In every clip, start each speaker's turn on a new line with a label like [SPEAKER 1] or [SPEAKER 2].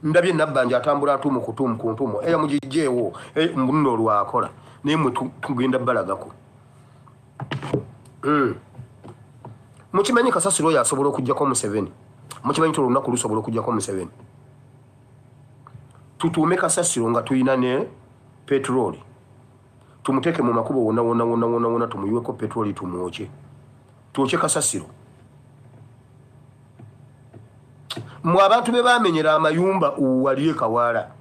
[SPEAKER 1] ndabye Nabbanja atambula atumu kutumu kuntumu eya mugijeewo mbuno lwakola nemwe tugenda balagako mukimanyi Kasasiro yasobola okujjako Museveni mukimanyi to lunaku lusobola okujjako Museveni tutuume Kasasiro nga tuyina ne petroli tumuteke mu makubo wona tumuyiweko petroli tumwoche tuoche Kasasiro mu abantu be bamenyera amayumba uwaliye Kawala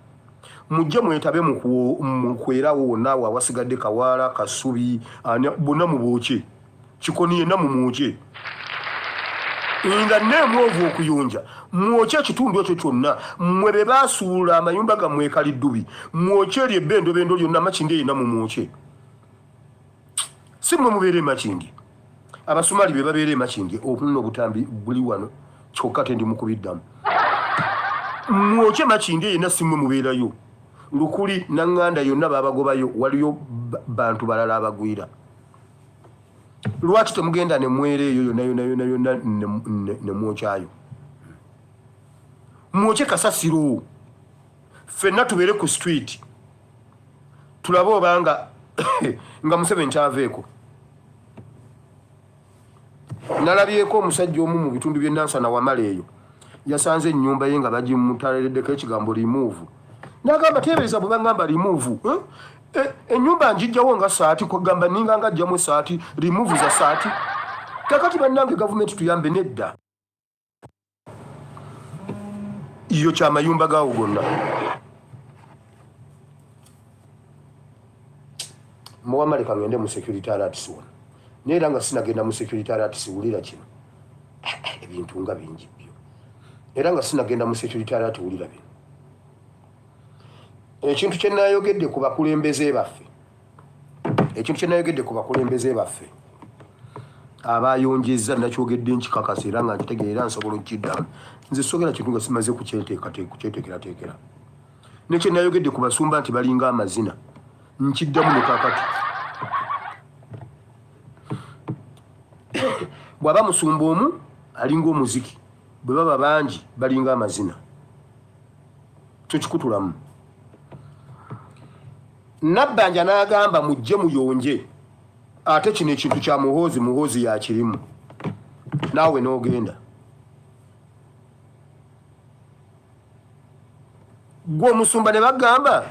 [SPEAKER 1] mujje mwetabe mu kwerawo nawo awasigadde Kawala Kasubi bonna mu bwoche kikoniye na mu mwoche inga nemwovu okuyunja mwoche kitundu ekyo kyonna mwe be basuula amayumba gamwe kaliddubi mwoche lye bendo lyonna Makindi ina mu mwoche simwe mubere Makindi abasumali be babere Makindi okuno butambi buli wano kyokka tendi mukubiddamu mwoche Makindi ina simwe muberayo lukuli nanganda yonna babagobayo waliyo bantu balala abagwira lwaki temugenda ne mwere eyo yonna ne mwochayo mwoche Kasasiro fenna tubere ku street tulabo obanga nga Museveni kyaveeko nalabyeko omusajja omu mu bitundu bye Nansana Wamala eyo yasanze ennyumba ye nga bagimutalereddeko ekigambo remove n'agamba teebereza bwe bagamba remove ennyumba njijjawo nga saati kwagamba ninga nga ajjamu saati remove za saati kakati bannange gavumenti tuyambe nedda iyo kyamayumba gaawo gonna muwamaleka ngende mu security alert wona neera nga sinagenda mu security alert siwulira kino ebintu nga bingi byo era nga sinagenda mu security alert wulira bino ekintu kye nayogedde ku bakulembeze baffe abayonjeza nakyogedde nkikakasa era nga nkitegeera nsobola okukiddamu nze sogera kintu nga simaze kukyeteekerateekera nekye nayogedde ku basumba nti balinga amazina nkiddamu ne kakati bw'aba musumba omu alinga omuziki bwe baba bangi balinga amazina tukikutulamu Nabbanja n'agamba mujje muyonje ate kino ekintu kya muhoozi yakirimu naawe n'ogenda gwe omusumba ne bagamba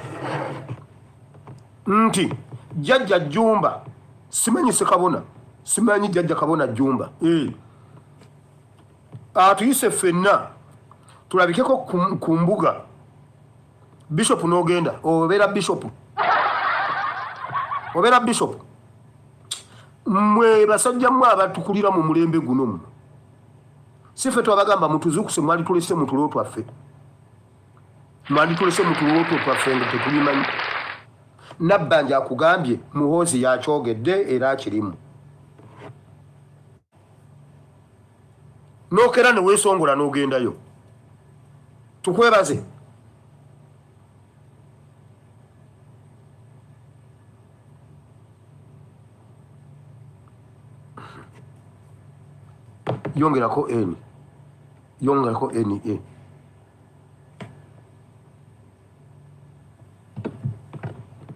[SPEAKER 1] nti jjajja Jjumba simanyi Sekabona simanyi jjajja Kabona Jjumba atuyise ffenna tulabikeko ku mbuga Bishop n'ogenda obeera Bishop mwe basajja mwe abatukulira mu mulembe guno mu sife twabagamba mutuzukuse mwali tulese mutulo twaffe nga tetulimanyi Nabbanja akugambye muhoozi yakyogedde era akirimu nokera ne weesongola n'ogendayo tukwebaze yongerako N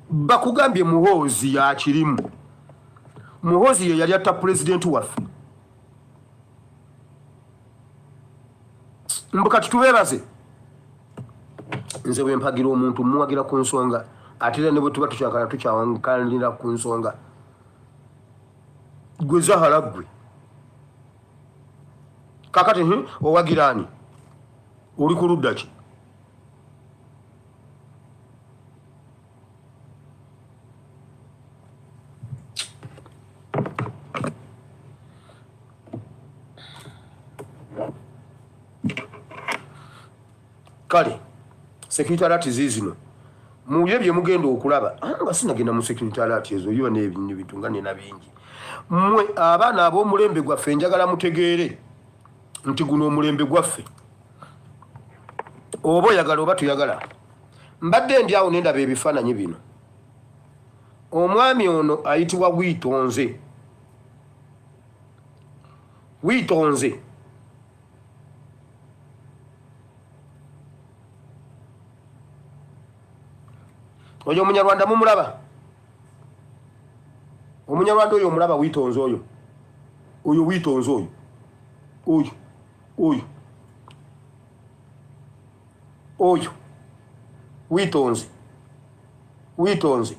[SPEAKER 1] bakugambye muhoozi yakirimu muhoozi ye yali atta pulezidenti waffe mbukati tubeebaze nze bwe mpagira omuntu muwagira ku nsonga ate era ne bwe tuba tukyawankanira ku nsonga gwe Zahara gwe kakati owagirani oli ku ludda ki kale security alert zizino muye bye mugenda okulaba nga sinagenda mu security alert ezo yo n'ebintu bitungane na bingi mwe abaana ab'omulembe gwaffe njagala mutegeere nti guno omulembe gwaffe oba oyagala oba tuyagala mbadde ndi awo nendaba ebifaananyi bino omwami ono ayitibwa Witonze oyo Munyarwanda mumulaba Omunyarwanda oyo mulaba witonze oyo witonze oyo witonze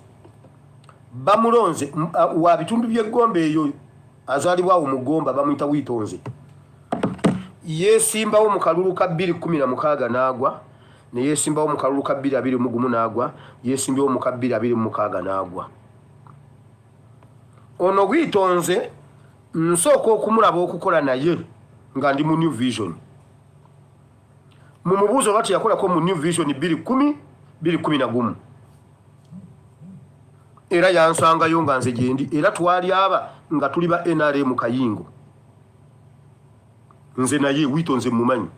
[SPEAKER 1] bamulonze wa bitundu by'eggombe eyo azalibwawo mugomba bamuyita witonze yesimbawo mu kalulu ka 2016 n'agwa ne yesimbawo mu kalulu ka 2021 n'agwa yesimbawo mu ka 2026 n'agwa ono witonze nsooka okumulaba okukola naye nga ndi mu New Vision mu mubuuzo bati yakolako mu New Vision 2011 era yansangayo nga nze gyendi era twali aba nga tuli ba NRM Kayingo nze naye witonze mumanyi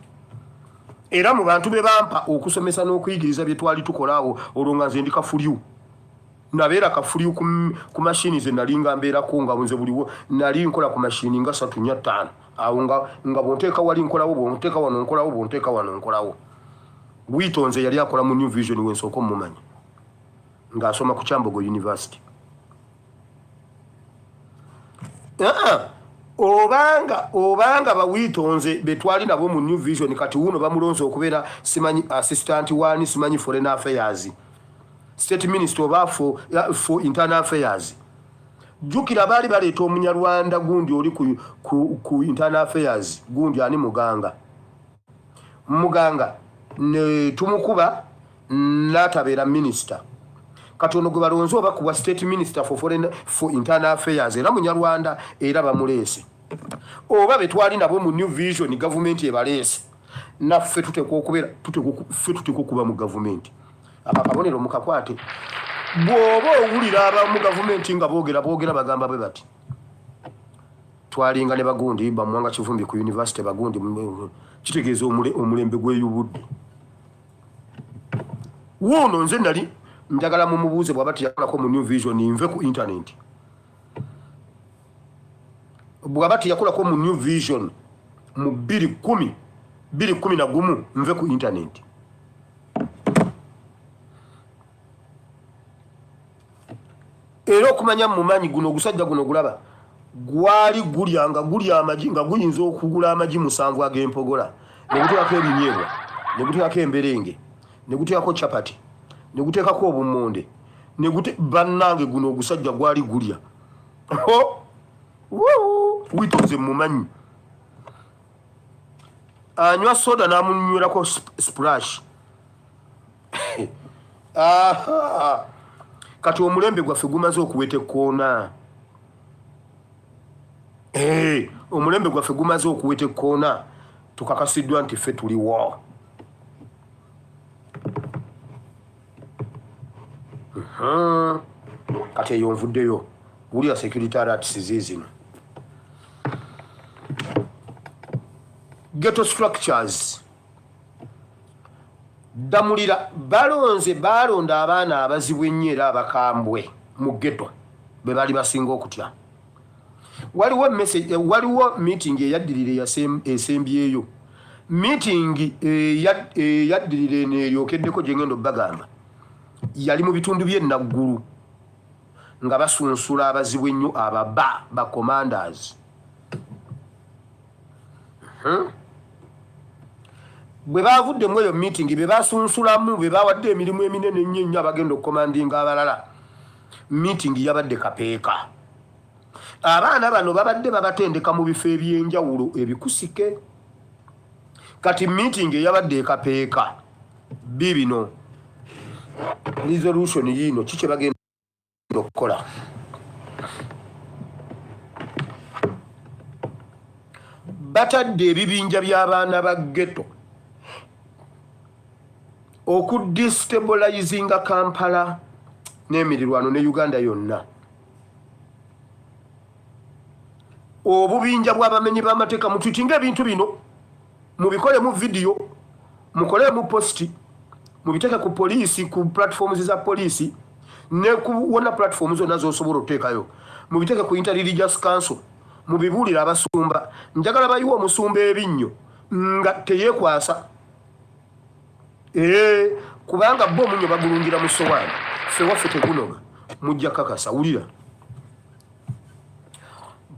[SPEAKER 1] era mu bantu be bampa okusomesa n'okuyigiriza bye twali tukolaawo olwo nga nze ndi kafulyu nabeera kafulyu ku mashini ze nalinga mbeera ko nga nze buliwo nali nkola ku mashini nga 3-5 awo nga bonteeka wali nkolawo bonteeka wano nkolawo bonteeka wano nkolawo witonze yali akola mu New Vision wensoko mumanyi nga asoma ku Kyambogo University obanga bawitonze betwali nabo mu New Vision kati uno bamulonze okubeera simanyi assistant 1 simanyi foreign affairs state minister for internal affairs jukira bali baleeta Omunyarwanda gundi oli ku internal affairs gundi ani muganga ne tumukuba natabeera minister katono gwe balonzo oba kuwa state minister for internal affairs era Munyarwanda era bamulese oba betwali nabo mu New Vision government ebalese naffe tuteko kuba mu government abakabonero mukakwate bwoba owulira aba mu government nga boogera bagamba bwe bati twalinga ne bagundi bamwanga Kivumbi ku university bagundi kitegeeza omulembe gweyubudde wono nze nali njagala mu mubuuze bwabati yakolako mu New Vision nve ku internet bwabati yakolako mu New Vision mu 2011 nve ku internet era okumanya mumanyi guno gusajja guno gulaba gwali gulyanga gulya amagi nga guyinza okugula amagi 7 ag'empogola ne guteekako ebinyeebwa ne guteekako emberenge ne guteekako chapati ne guteekako obumonde ne bannange guno ogusajja gwali gulya witonze mumanyi anywa soda n'amunywirako splash kati omulembe gwaffe gumaze okuweta ekkoona omulembe gwaffe gumaze okuweta ekkoona tukakasiddwa nti ffe tuliwo kati eyo nvuddeyo wulira security alerts zino ghetto structures damulira balonda abaana abazibu ennyo era abakambwe mu ghetto be bali basinga okutya waliwo meeting eyaddirira esembyeyo meeting eyaddirira neeryokeddeko gye ngendo bagamba yali mu bitundu by'ennaggulu nga basunsula abazibu ennyo ba commanders bwe bavudde mu eyo meeting be basunsulamu be bawadde emirimu eminene ennyo abagenda okukomandinga abalala meeting yabadde kapeeka abaana bano babadde babatendeka mu bifo ebyenjawulo ebikusike kati meeting yabadde kapeeka bibino resolution yino kiki bagenda okukola batadde ebibinja by'abaana ba ghetto okudestabilizinga Kampala n'emirirwano ne Uganda yonna obubinja bw'abamenyi b'amateeka mutwitinga ebintu bino mubikole mu video mukole mu posti mubiteeka ku poliisi ku platforms za poliisi ne kuwona platforms zonna z'osobola okuteekayo mubiteeke ku Inter-Religious Council mubibuulira abasumba njagala bayiwa omusumba ebinnyo nga teyeekwasa kubanga bo omunyo bagulungira mu sowaani waffe tegunoga mujja kakasa wulira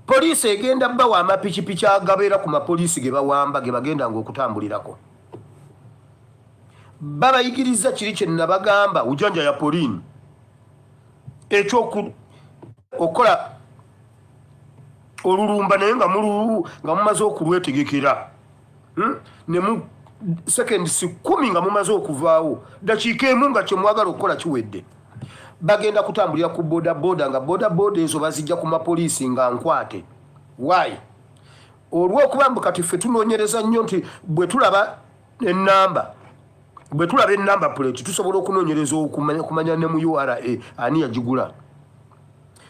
[SPEAKER 1] poliisi egenda bawa amapikipiki agabeera ku mapoliisi ge bawamba ge bagendanga okutambulirako babayigiriza kiri kye nabagamba ujanja ya Pauline okukola olulumba naye nga mumaze okulwetegekera ne mu seconds 10 nga mumaze okuvaawo dakiika emu nga kyemwagala okukola kiwedde bagenda kutambulira ku boda nga boda ezo bazijja ku mapoliisi nga nkwate why olw'okuba kati ffe tunoonyereza nnyo nti bwe tulaba ennamba plate tusobola okunoonyereza okumanya ne mu URA ani yagigula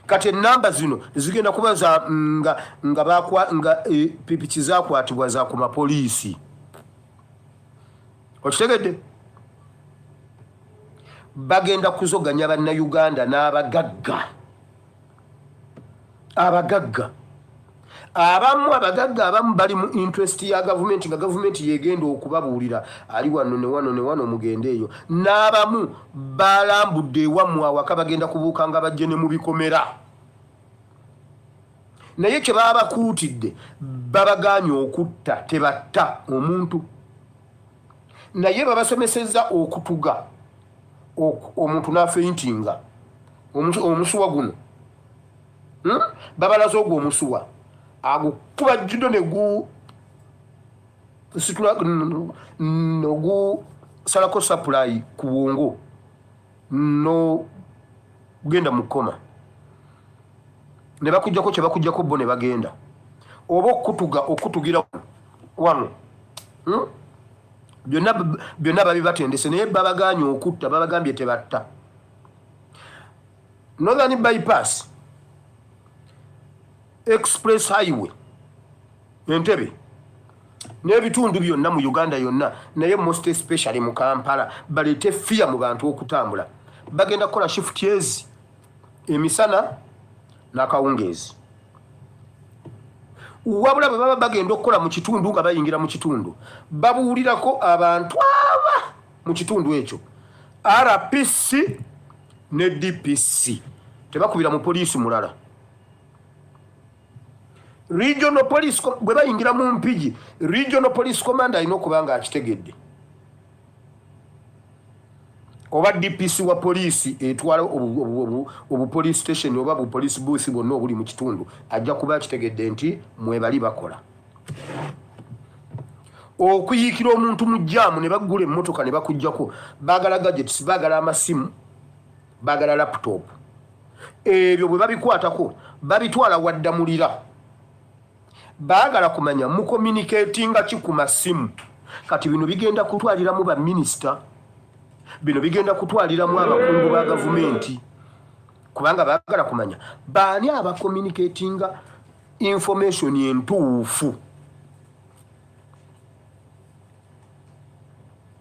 [SPEAKER 1] kati ennamba zino zigenda kuba nga pipiki zakwatibwa za ku mapoliisi okitegedde bagenda kuzoganya bannayuganda n'abagagga abamu bali mu interest ya gavumenti nga gavumenti yegenda okubabuulira ali wano ne wano mugende eyo n'abamu balambudde ewammwe awaka bagenda kubuuka nga bajje ne mu bikomera naye kye baba bakuutidde babaganye okutta tebatta omuntu naye babasomeseza okutuga omuntu n'afeintinga omusuwa guno babalaza ogwo omusuwa agukuba jjudo nogusalako supply ku bwongo no genda mu kkoma ne bakujjako kye bakujjako bo ne bagenda oba okutugira wano byonna babibatendese naye babaganye okutta babagambye tebatta Northern bypass express highway Entebbe n'ebitundu byonna mu Uganda yonna naye most especially mu Kampala balete fear mu bantu okutambula bagenda kukola shift yezi emisana n'akawungeezi wabula bwe baba bagenda okukola mu kitundu nga bayingira mu kitundu babuulirako abantu aba mu kitundu ekyo RPC ne DPC tebakubira mu poliisi mulala regional police bwe bayingira mu mpigi regional police commander alina okuba nga akitegedde oba DPC wa poliisi etwala obu police station oba bu police booth bonna obuli mu kitundu ajja kuba akitegedde nti mwebali bakola okuyiikira omuntu mu jaamu ne bagula emmotoka ne bakujjako baagala gadgets baagala amasimu baagala laptop ebyo bwe babikwatako babitwala waddamulira baagala kumanya mu communicatinga ki ku masimu kati bino bigenda kutwaliramu ba minister bino bigenda kutwaliramu abakungu ba gavumenti kubanga baagala kumanya baani aba communicatinga information entuufu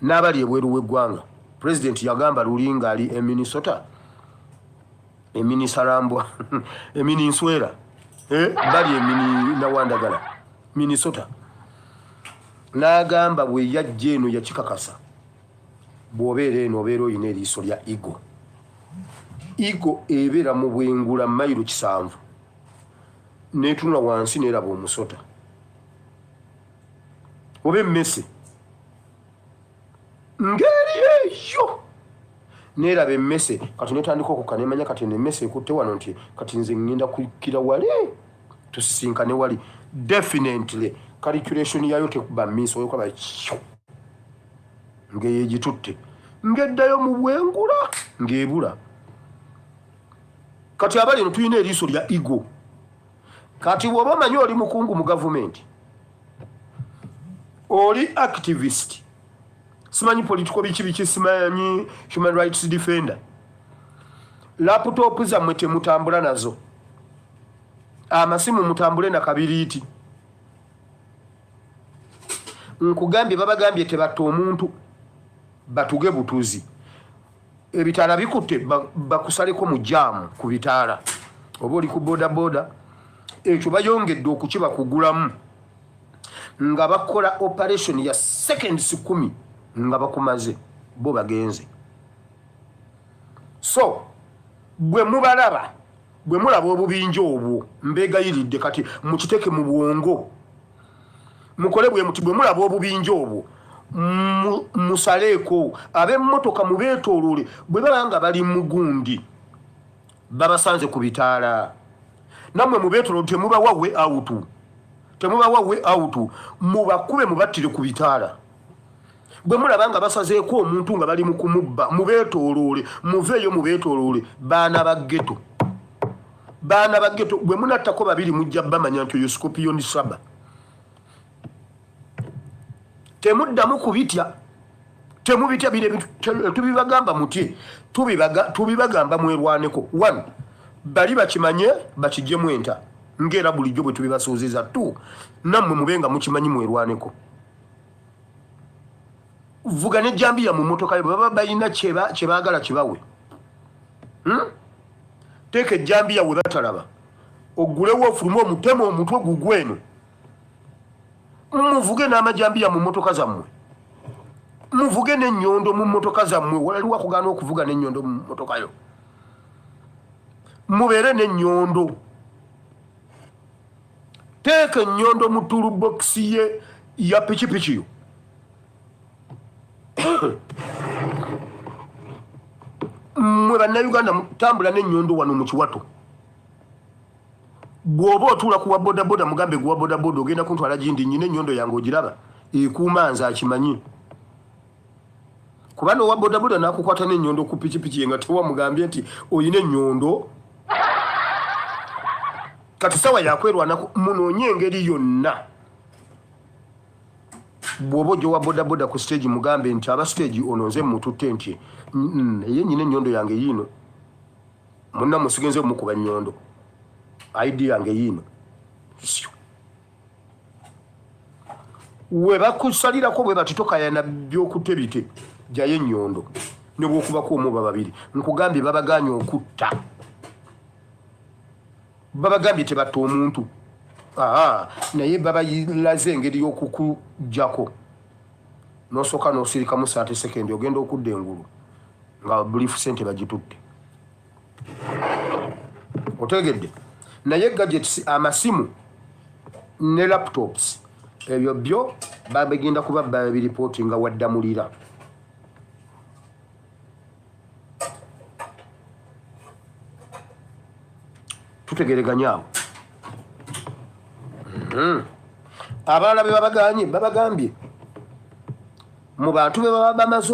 [SPEAKER 1] n'abali ebweru w'eggwanga president yagamba lulinga ali Minnesota Sarambwa Nswera bali Nawandagala Minnesota n'agamba bwe yajja eno yakikakasa bw'obeera eno obeera oyina eriiso lya Igo ebeera mu bwengula mayiro 7 n'etunula wansi n'eraba omusota oba emmese ngeri eyo n'eraba emmese kati netandika okuka nemanya kati emmese ekutte wano nti kati nze ngenda kukkira wali tusisinkane wali definitely calculation yayo tekuba miso oyokwaba ng'eyegitutte ng'eddayo mu bwengula ng'ebula kati abali eno tulina eriiso lya Igo kati bw'oba omanyi oli mukungu mu gavumenti oli activist simanyi political biki simanyi human rights defender laptop zammwe temutambula nazo amasimu mutambule na kabiriiti nkugambye babagambye tebatta omuntu batuge butuzi ebitaala bikutte bakusaleko mu jaamu ku bitaala oba oli ku boda ekyo bayongedde okukiba kugulamu nga bakola operation ya seconds 10 nga bakumaze bo bagenze So bwe mulaba obubinja obwo mbegayiridde kati mukiteke mu bwongo mukole bwe muti bwe mulaba obubinja obwo musaleeko ab'emmotoka mubeetoolole bwe balanga bali mugundi babasanze ku bitaala nammwe mubeetoolole temubawa we out mubakube mubattire ku bitaala bwe mulaba nga basazeeko omuntu nga bali mu kumubba mubeetoolole muveeyo mubeetoolole baana ba ghetto bwe munattako babiri mujja bamanya nti oyo Scorpion Saba temuddamu kubitya temubitya bire tubibagamba mutye tubibagamba mwerwaneko 1 bali bakimanye bakijjemu enta ngera bulijjo bwe tubibasuuziza 2 nammwe mubenga mukimanyi mwerwaneko vuga ne jambiya mu motoka baba balina kyebaagala kibawe teeka ejambiya we batalaba oggulewo ofulume omutema omutwe gugweno muvuge n'amajambiya mu motoka zammwe muvuge n'ennyondo mu motoka zammwe waliwo kugaana okuvuga n'ennyondo mu motoka yo mubeere n'ennyondo teeka ennyondo mu toolbox ye ya pikipiki yo mwe bannayuganda tambula n'ennyondo wano mu kiwato bw'oba otuula kuwa bodaboda mugambe guwa bodaboda ogenda kuntwala gindi nyina ennyondo yange ogiraba ekuuma nze akimanyi kuba n'owa bodaboda n'akukwata n'ennyondo ku pikipiki ye nga tewamugambye nti oyina ennyondo kati sawa yakwerwanako munoonye engeri yonna bw'oba ojjowa bodaboda ku stage mugambe nti aba stage ono nze mututte nti ye nyina ennyondo yange yiino munna musigenze mukuba nnyondo ID yange yiino we bakusalirako bwe batitokayana by'okutte bite jayo ennyondo ne bw'okubako omuba babiri nkugambye babaganye okutta babagambye tebatta omuntu naye babayiraze engeri y'okukujjako n'osooka n'osirikamu 30 sekendi ogenda okudda engulu nga bulifu sente bagitutte otegedde naye gadgets amasimu ne laptops ebyo byo babagenda kuba babiripooti nga waddamulira tutegereganyaawo abalala be babagambye mu bantu be baba bamaze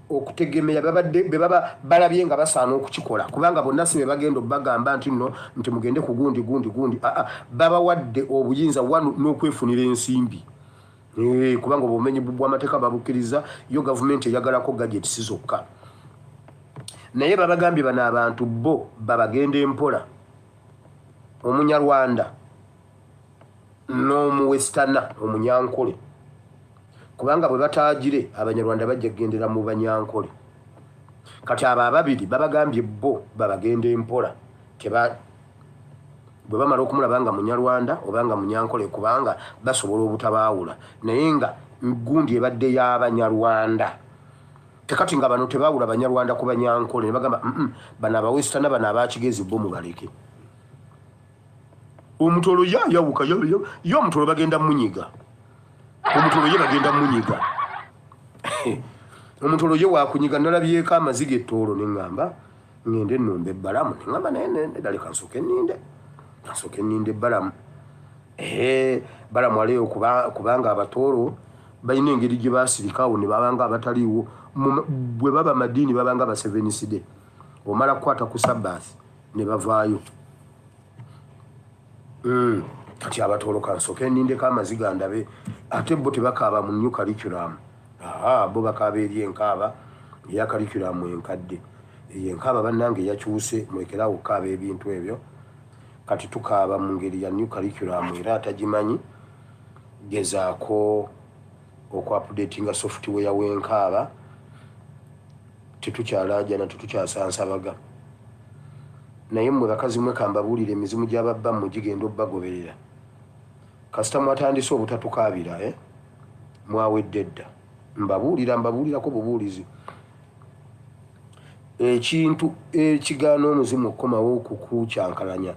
[SPEAKER 1] okutegemera be baba balabye nga basaana okukikola kubanga bonna si be bagenda bagamba nti nno nti mugende ku gundi babawadde obuyinza wanu n'okwefunira ensimbi kubanga obumenyi bw'amateeka babukkiriza yo gavumenti eyagalako gadgets zokka naye babagambye bano abantu bo babagenda empola omunyarwanda n'omuwestana omunyankole kubanga bwe bataagire abanyarwanda bajja kugendera mu banyankole kati abo ababiri babagambye bo babagenda empola bwe bamala okumulaba nga munyarwanda obanga munyankole kubanga basobola obutabaawula naye nga gundi ebadde y'abanyarwanda tekati nga bano tebaawula banyarwanda ku banyankole ne bagamba bano abawestana bano abakigezi bo mubaleke omutolo yawuka yo omutolo bagenda munyiga omutolo ye bagenda munyiga omutolo ye wakunyiga nalabyeko amaziga ettoolo neŋŋamba ŋŋende ennumba ebbalamu neŋŋamba naye daleka nsooke enninde ebbalamu balamu aleeyo kubanga abatoolo balina engeri gye basirikaawo ne babanga abataliiwo bwe baba madiini babanga abaseveniside omala kukwata ku sabbaasi ne bavaayo kati abatoolo kansooke ennindeko amaziga ndabe ate bo tebakaaba mu new curriculum bo bakaaba eri enkaaba eya curriculum enkadde eyo enkaaba bannange yakyuse mulekerawo okukaaba ebintu ebyo kati tukaaba mu ngeri ya new curriculum era atagimanyi gezaako okuupdatinga software w'enkaaba tetukyalaajana tetukyasansabaga naye mmwe bakazi mwe kambabuulira emizimu gy'ababba mmwe gigenda obbagoberera kasita mwatandise obutatukaabira mwawedde dda mbabuulirako bubuulizi ekintu ekigaana omuzimu okukomawo okukukyankalanya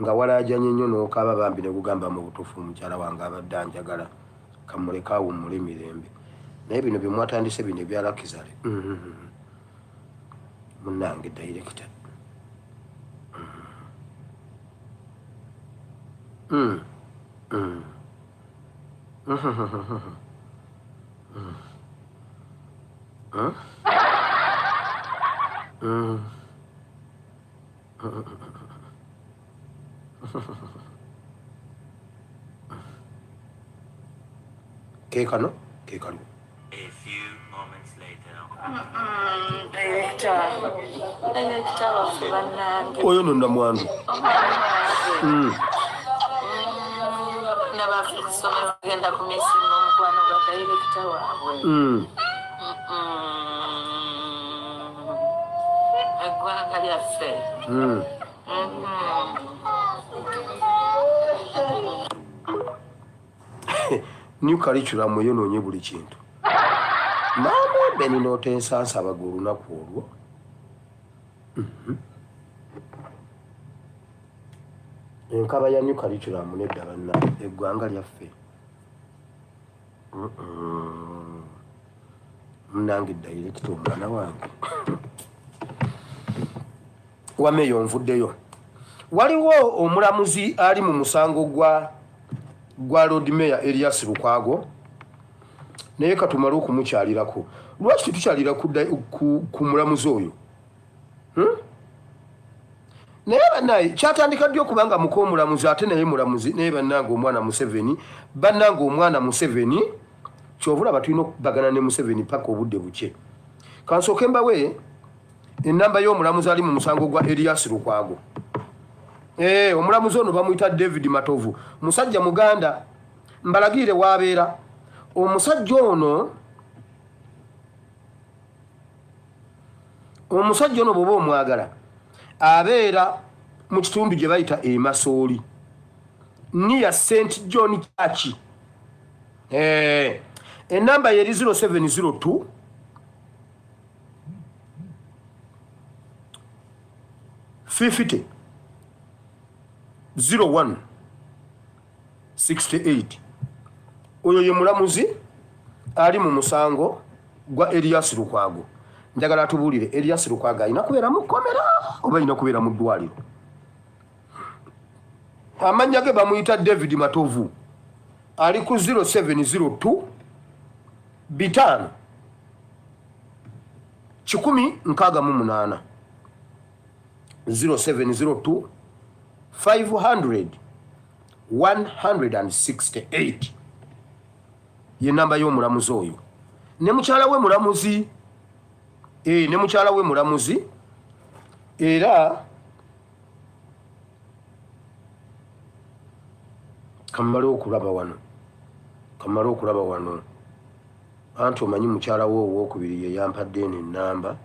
[SPEAKER 1] nga walaajanye nnyo n'okaaba bambi ne gugamba mu butuufu mukyala wange abadde anjagala kamuleka awummule mirembe naye bino bye mwatandise bino ebyalakizale munnange dayirekita Kekano, kekano.
[SPEAKER 2] A few moments later.
[SPEAKER 3] Director waffe bannange.
[SPEAKER 1] Oyo nonna mwandu.
[SPEAKER 3] Nabaffe ku ssomero bagenda ku mesi n'omukwano gwa director waabwe. Eggwanga lyaffe.
[SPEAKER 1] New curriculum yonoonye buli kintu maama beni n'otensansa abaga olunaku olwo enkaba ya new curriculum nedda banna eggwanga lyaffe munange dayirekita omwana wange wameeyo nvuddeyo waliwo omulamuzi ali mu musango gwa Lord Mayor Elias Lukwago naye katumale okumukyalirako lwaki tetukyalira ku mulamuzi oyo naye bannaye kyatandika ddi okubanga muko omulamuzi ate naye mulamuzi naye bannange omwana Museveni bannange omwana Museveni kyovulaba tulina okubagana ne Museveni paka obudde buke kansooke mbawe ennamba y'omulamuzi ali mu musango gwa Elias Lukwago omulamuzi ono bamuyita David Matovu musajja muganda mbalagire wabeera omusajja ono bw'oba omwagala abeera mu kitundu gye bayita Masooli near St. John Church ennamba yeri 0702 50 01 68 oyo ye mulamuzi ali mu musango gwa Elias Lukwago njagala atubuulire Elias Lukwago alina kubeera mu kkomera oba alina kubeera mu ddwaliro amannya ge bamuyita David Matovu ali ku 0702 5 168 0702 500 168 ye namba y'omulamuzi oyo ne mukyala we mulamuzi ne mukyala we mulamuzi era kamala okulaba wano anti omanyi mukyala we owokubiri ye yampadde eno ennamba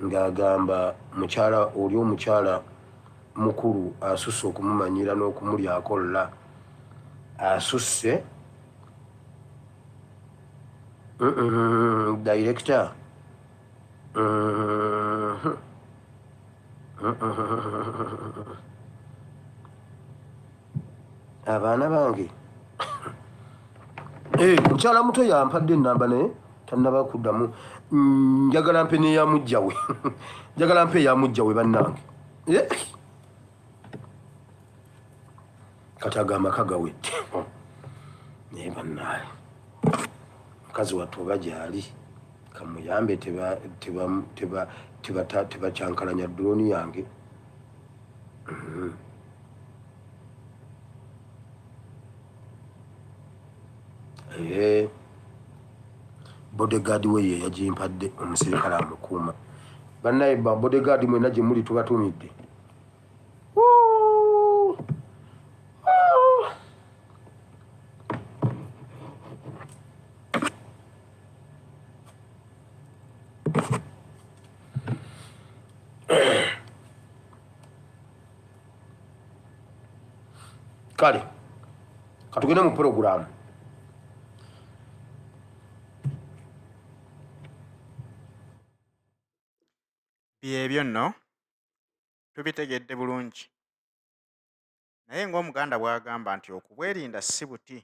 [SPEAKER 1] ng'agamba mukyala oli omukyala mukulu asusse okumumanyira n'okumulyako la asusse director abaana bange mukyala muto yampadde ennamba naye tannaba kuddamu njagala mpe n'eyamujjawe njagala mpe eyamujjawe bannange kati agamba kagawedde naye bannaye mukazi wattu oba gyali kamuyambe tebakyankalanya drooni yange bodyguard we ye yagimpadde omusirikale amukuuma bannaye ba bodyguard mwena gye muli tubatumidde kale katugende mu programu
[SPEAKER 4] Byebyo nno tubitegedde bulungi, naye ng'Omuganda bw'agamba nti okubwerinda si buti,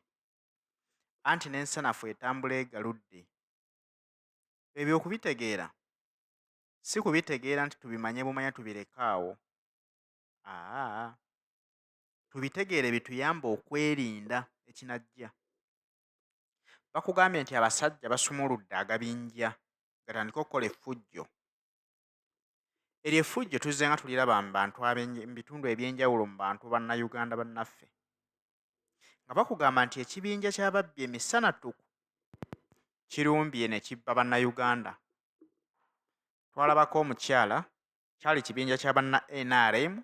[SPEAKER 4] anti n'ensanafu etambula egaludde. Ebyo okubitegeera si kubitegeera nti tubimanye bumanya tubireke awo. Tubitegeere bituyambe okwerinda ekinajja. Bakugambye nti abasajja basumuludde agabinja gatandika okukola effujjo. Eryo effujjo tuzze nga tuliraba mu bitundu ebyenjawulo mu bantu bannayuganda bannaffe, nga bakugamba nti ekibinja ky'ababbi emisanattuku kirumbye ne kibba bannayuganda. Twalabako omukyala, kyali kibinja kya banna NRM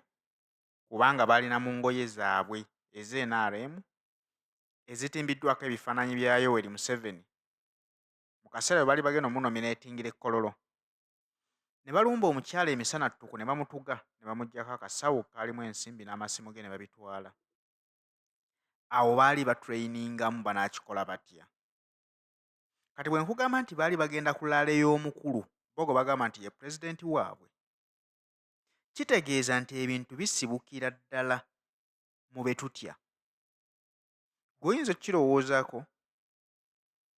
[SPEAKER 4] kubanga baalina mu ngoye zaabwe eza NRM ezitimbiddwako ebifaananyi bya Yoweri Museveni mu kaseera bwe baali bagenda omunominatingira ekkololo. Ne balumba omukyala emisanattuku ne bamutuga ne bamuggyako akasawo kaalimu ensimbi n'amasimu ge ne babitwala. Awo baali batrayiningamu banaakikola batya. Kati bwe nkugamba nti baali bagenda ku laale y'omukulu, bo gwe bagamba nti ye pulezidenti waabwe, kitegeeza nti ebintu bisibukira ddala mu be tutya. Gweoyinza okukirowoozaako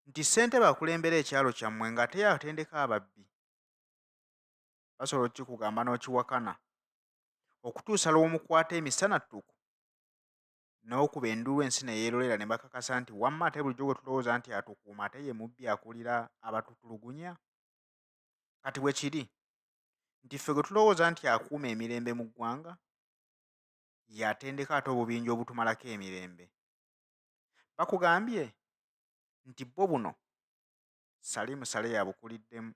[SPEAKER 4] nti ssentebe akulembera ekyalo kyammwe ng'ate yatendeka ababbi. Basobola okukikugamba n'okiwakana okutuusa lw'omukwata emisanattuku n'okuba enduulu ensi ne yeerolera ne bakakasa nti wamma ate bulijjo gwe tulowooza nti atukuuma ate ye mubbi akulira abatutulugunya. Kati bwe kiri nti ffe gwe tulowooza nti akuuma emirembe mu ggwanga yatendeka ate obubinja obutumalako emirembe. Bakugambye nti bo buno Salimu Salehe abukuliddemu.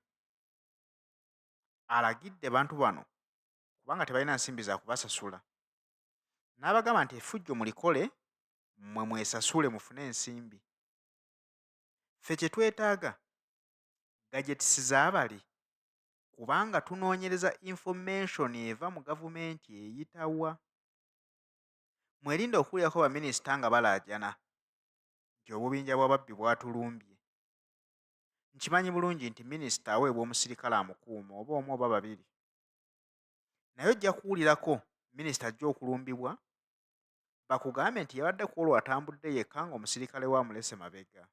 [SPEAKER 4] Alagidde bantu bano kubanga tebalina nsimbi za kubasasula. N'abagamba nti effujjo mulikole mmwe mwesasule mufune ensimbi. Ffe kye twetaaga gadgetisi z'abali kubanga tunoonyereza information eva mu gavumenti eyitawa. Mwerinde okuwulirako baminisita nga balaajana nti obubinja bw'ababbi bwatulumbye. Nkimanyi bulungi nti minisita aweebwa omusirikale amukuuma oba omu oba babiri, naye ojja kuwulirako minisita ajja okulumbibwa bakugambe nti yabadde ku olwo atambudde yekka ng'omusirikale we amulese mabega,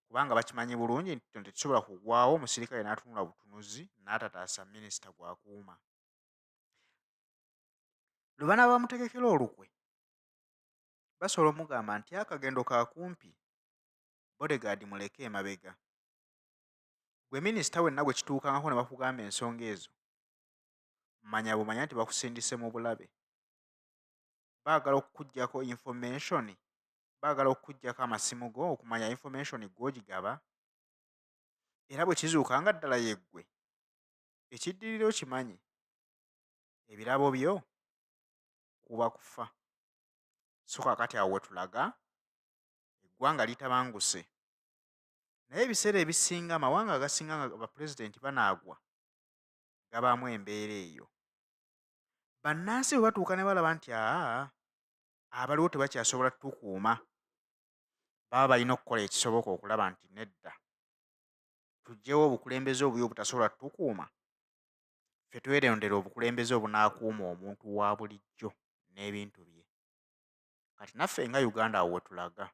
[SPEAKER 4] kubanga bakimanyi bulungi nti tekisobola kugwawo omusirikale n'atunula butunuzi n'atataasa minisita gw'akuuma. Lwe banaaba bamutegekera olukwe basobola omugamba nti akagendo kaakumpi, bodegaadi muleke emabega. Gwe minisita wenna bwe kituukangako ne bakugamba ensonga ezo, manya bumanya nti bakusindise mu bulabe. Baagala okukuggyako information, baagala okukuggyako amasimu go okumanya information gw'ogigaba, era bwe kizuuka nga ddala yeggwe ekiddirira okimanyi, ebirabo byo kuba kufa. So kaakati awo we tulaga eggwanga litabanguse. Naye ebiseera ebisinga amawanga agasinga nga bapulezidenti banaagwa gabaamu embeera eyo. Bannansi bwe batuuka ne balaba nti abaliwo tebakyasobola tukuuma, baba balina okukola ekisoboka okulaba nti nedda, tuggyewo obukulembeze obubi obutasobola tukuuma, ffe twerondera obukulembeze obunaakuuma omuntu wa bulijjo n'ebintu bye. Kati naffe nga Uganda awo we tulaga.